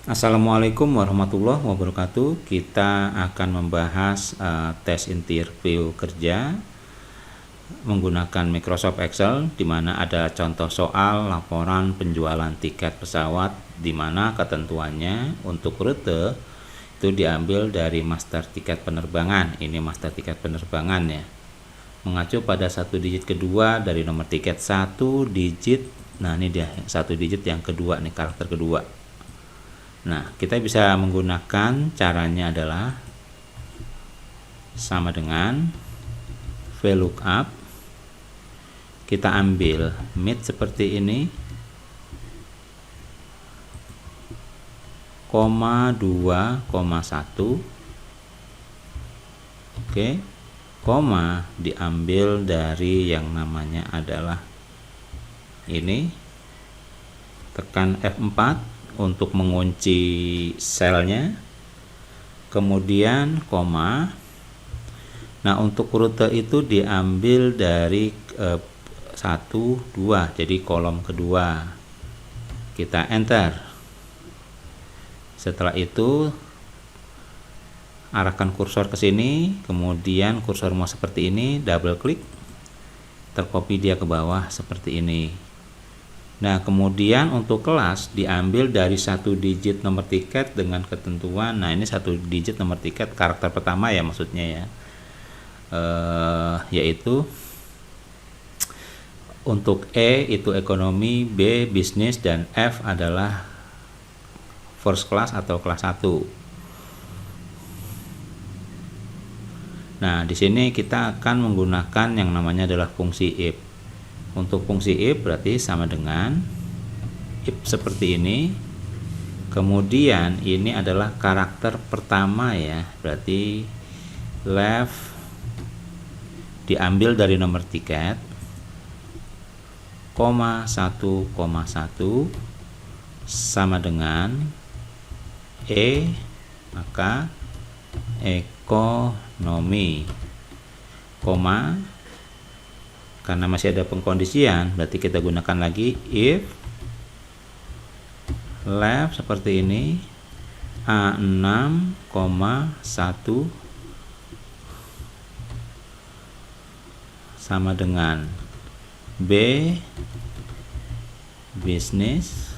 Assalamualaikum warahmatullahi wabarakatuh. Kita akan membahas tes interview kerja menggunakan Microsoft Excel, di mana ada contoh soal laporan penjualan tiket pesawat, di mana ketentuannya untuk rute itu diambil dari master tiket penerbangan. Ini master tiket penerbangan ya. Mengacu pada satu digit kedua dari nomor tiket satu digit. Nah, ini dia satu digit yang kedua nih, karakter kedua. Nah, kita bisa menggunakan caranya adalah sama dengan VLOOKUP. Kita ambil mid seperti ini, koma 2, koma 1. Oke, koma diambil dari yang namanya adalah ini. Tekan F4 untuk mengunci selnya, kemudian koma. Nah, untuk rute itu diambil dari 1, 2, jadi kolom kedua. Kita enter. Setelah itu arahkan kursor ke sini, kemudian kursor mau seperti ini, double klik, tercopy dia ke bawah seperti ini. Nah, kemudian untuk kelas diambil dari satu digit nomor tiket dengan ketentuan. Nah, ini satu digit nomor tiket karakter pertama ya, maksudnya ya, yaitu untuk E itu ekonomi, B bisnis, dan F adalah first class atau kelas 1. Nah, di sini kita akan menggunakan yang namanya adalah fungsi if. Untuk fungsi if berarti sama dengan if seperti ini. Kemudian ini adalah karakter pertama ya, berarti left diambil dari nomor tiket, koma 1, sama dengan E, maka ekonomi, koma. Karena masih ada pengkondisian, berarti kita gunakan lagi if left seperti ini, A6, 1 sama dengan B bisnis,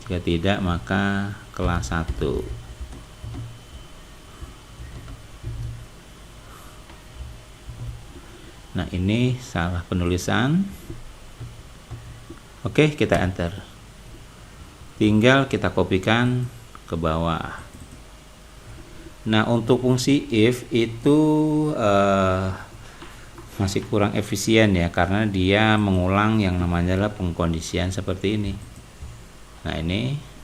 jika tidak maka kelas 1. Nah, ini salah penulisan. Oke, kita enter. Tinggal kita kopikan ke bawah. Nah, untuk fungsi if itu masih kurang efisien ya, karena dia mengulang yang namanya adalah pengkondisian seperti ini. Nah, ini.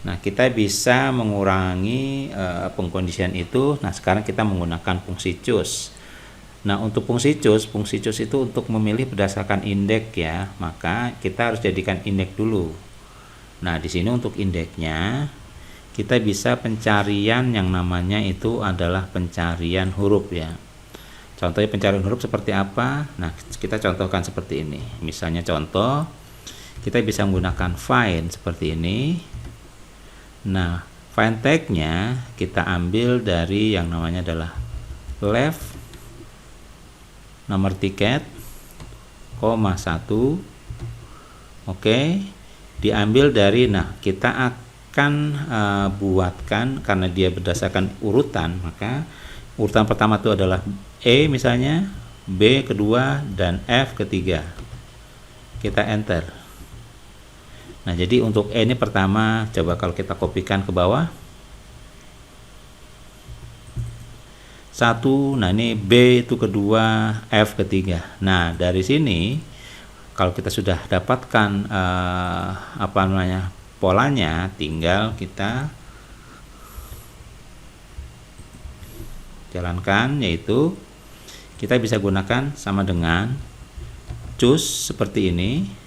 Nah, kita bisa mengurangi pengkondisian itu. Nah, sekarang kita menggunakan fungsi choose. Nah, untuk fungsi choose itu untuk memilih berdasarkan indeks ya. Maka kita harus jadikan indeks dulu. Nah, di sini untuk indeksnya kita bisa pencarian yang namanya itu adalah pencarian huruf ya. Contohnya pencarian huruf seperti apa? Nah, kita contohkan seperti ini. Misalnya contoh, kita bisa menggunakan find seperti ini. Nah, find tag-nya kita ambil dari yang namanya adalah left nomor tiket, koma 1. Oke, diambil dari, nah kita akan buatkan karena dia berdasarkan urutan, maka urutan pertama itu adalah E misalnya, B kedua, dan F ketiga. Kita enter. Nah, jadi untuk E ini pertama, coba kalau kita kopikan ke bawah. 1, nah ini B itu kedua, F ketiga. Nah, dari sini kalau kita sudah dapatkan polanya, tinggal kita jalankan, yaitu kita bisa gunakan sama dengan choose seperti ini.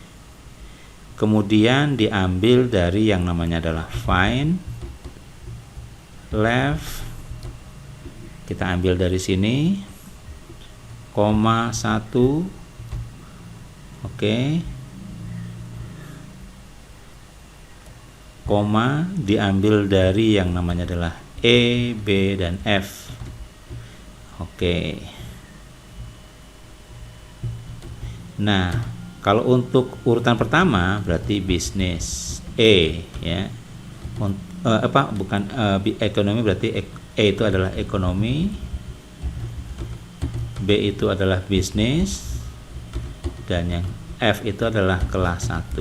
Kemudian diambil dari yang namanya adalah find left, kita ambil dari sini, koma 1. Oke, koma diambil dari yang namanya adalah E, B, dan F. Oke. Nah, kalau untuk urutan pertama berarti bisnis E ya. Ekonomi berarti E itu adalah ekonomi, B itu adalah bisnis, dan yang F itu adalah kelas 1.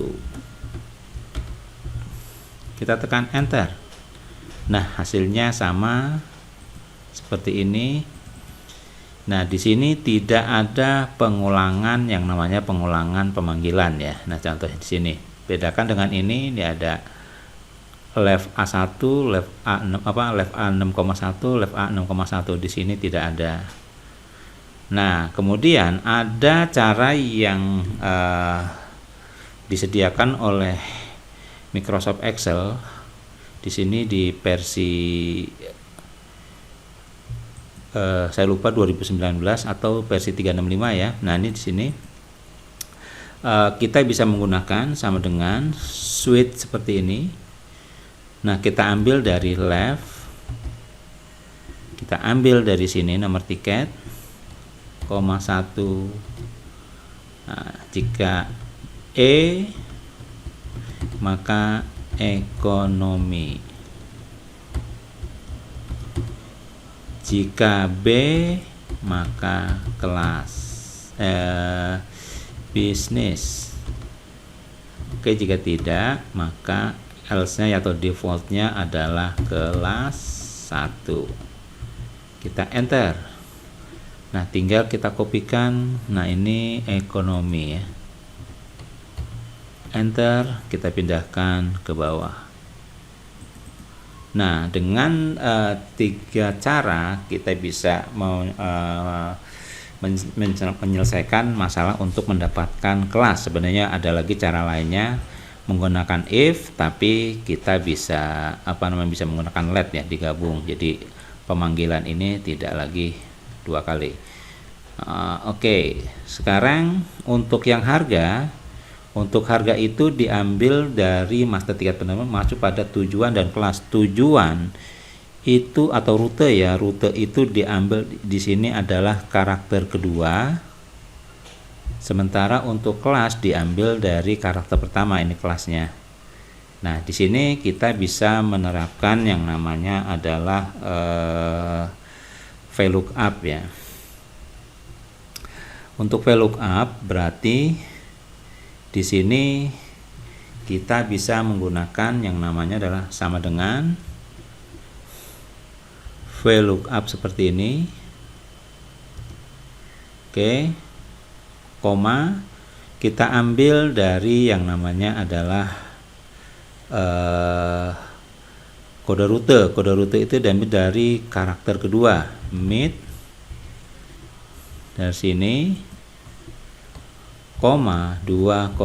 Kita tekan enter. Nah, hasilnya sama seperti ini. Nah, di sini tidak ada pengulangan yang namanya pengulangan pemanggilan ya. Nah, contohnya di sini. Bedakan dengan ini ada left A1, left A6 left A6,1, left A6,1. Di sini tidak ada. Nah, kemudian ada cara yang disediakan oleh Microsoft Excel di sini di versi saya lupa 2019 atau versi 365 ya. Nah, ini di sini kita bisa menggunakan sama dengan switch seperti ini. Nah, kita ambil dari left, kita ambil dari sini nomor tiket, koma 1. Nah, jika E maka ekonomi, jika B maka kelas bisnis. Oke, jika tidak maka else-nya atau default-nya adalah kelas 1. Kita enter. Nah, tinggal kita kopikan. Nah, ini ekonomi ya. Enter, kita pindahkan ke bawah. Nah, dengan 3 cara kita bisa menyelesaikan masalah untuk mendapatkan kelas. Sebenarnya ada lagi cara lainnya menggunakan if, tapi kita bisa bisa menggunakan let ya, digabung. Jadi pemanggilan ini tidak lagi 2 kali. Oke, sekarang untuk yang harga. Untuk harga itu diambil dari master tiket penerbangan masuk pada tujuan dan kelas. Tujuan itu atau rute ya, rute itu diambil di sini adalah karakter kedua. Sementara untuk kelas diambil dari karakter pertama, ini kelasnya. Nah, di sini kita bisa menerapkan yang namanya adalah VLOOKUP ya. Untuk VLOOKUP berarti di sini kita bisa menggunakan yang namanya adalah sama dengan VLOOKUP seperti ini. Oke, koma, kita ambil dari yang namanya adalah kode rute. Kode rute itu diambil dari karakter kedua, mid. Dari sini koma 2,1,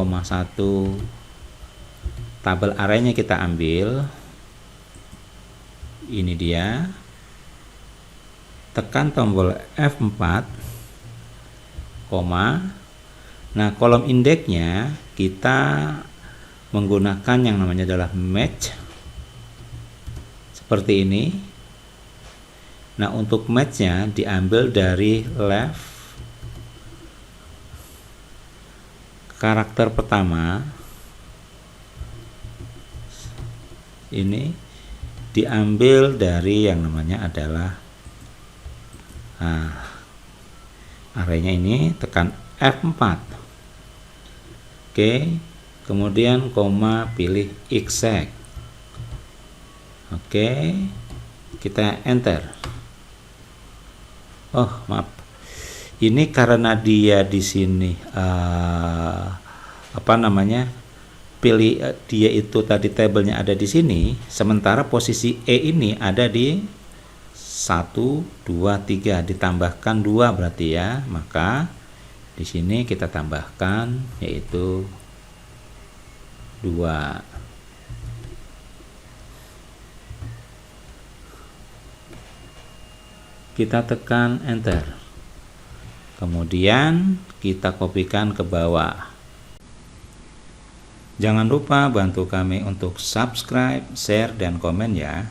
tabel arraynya kita ambil, ini dia, tekan tombol F4, koma. Nah, kolom indeksnya kita menggunakan yang namanya adalah match seperti ini. Nah, untuk matchnya diambil dari left, karakter pertama ini diambil dari yang namanya adalah arraynya ini, tekan F4. Oke, kemudian koma, pilih exact. Oke, kita enter. Oh, maaf. Ini karena dia di sini pilih dia itu tadi tabelnya ada di sini, sementara posisi E ini ada di 1, 2, 3, ditambahkan 2 berarti ya. Maka di sini kita tambahkan yaitu 2. Kita tekan enter. Kemudian kita kopikan ke bawah. Jangan lupa bantu kami untuk subscribe, share, dan komen ya.